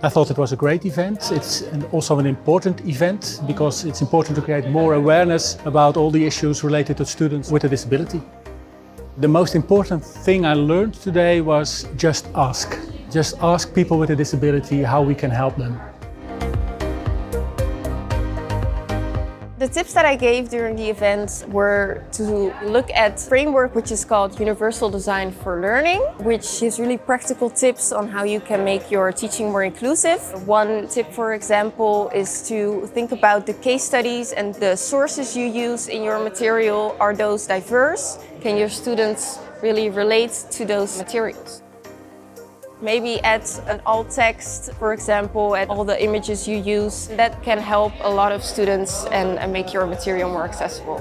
I thought it was a great event. It's also an important event because it's important to create more awareness about all the issues related to students with a disability. The most important thing I learned today was just ask. Just ask people with a disability how we can help them. The tips that I gave during the event were to look at a framework which is called Universal Design for Learning, which gives really practical tips on how you can make your teaching more inclusive. One tip, for example, is to think about the case studies and the sources you use in your material. Are those diverse? Can your students really relate to those materials? Maybe add an alt text, for example, at all the images you use. That can help a lot of students and make your material more accessible.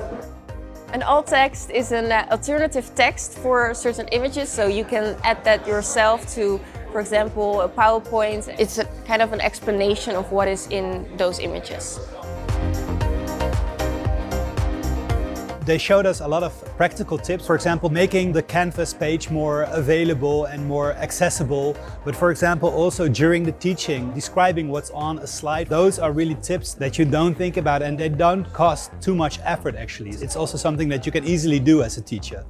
An alt text is an alternative text for certain images, so you can add that yourself to, for example, a PowerPoint. It's a kind of an explanation of what is in those images. They showed us a lot of practical tips, for example, making the Canvas page more available and more accessible. But for example, also during the teaching, describing what's on a slide. Those are really tips that you don't think about and they don't cost too much effort actually. It's also something that you can easily do as a teacher.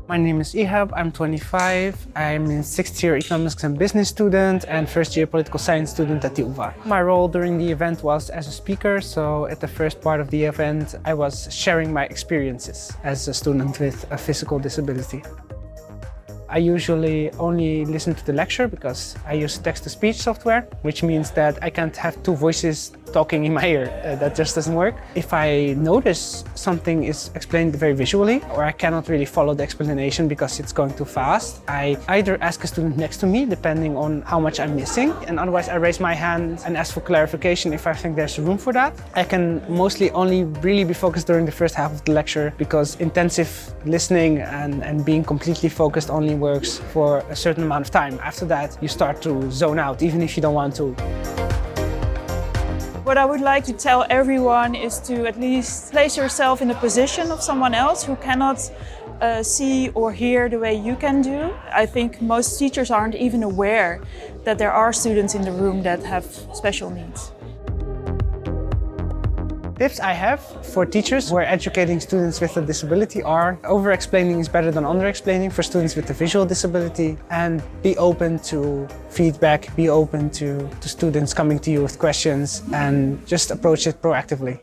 My name is Ihab, I'm 25. I'm a 6th year economics and business student and 1st year political science student at the UvA. My role during the event was as a speaker, so at the first part of the event I was sharing my experiences as a student with a physical disability. I usually only listen to the lecture because I use text-to-speech software, which means that I can't have two voices talking in my ear. That just doesn't work. If I notice something is explained very visually, or I cannot really follow the explanation because it's going too fast, I either ask a student next to me, depending on how much I'm missing, and otherwise I raise my hand and ask for clarification if I think there's room for that. I can mostly only really be focused during the first half of the lecture because intensive listening and being completely focused only works for a certain amount of time. After that, you start to zone out, even if you don't want to. What I would like to tell everyone is to at least place yourself in the position of someone else who cannot see or hear the way you can do. I think most teachers aren't even aware that there are students in the room that have special needs. Tips I have for teachers who are educating students with a disability are over-explaining is better than under-explaining for students with a visual disability, and be open to feedback, be open to students coming to you with questions and just approach it proactively.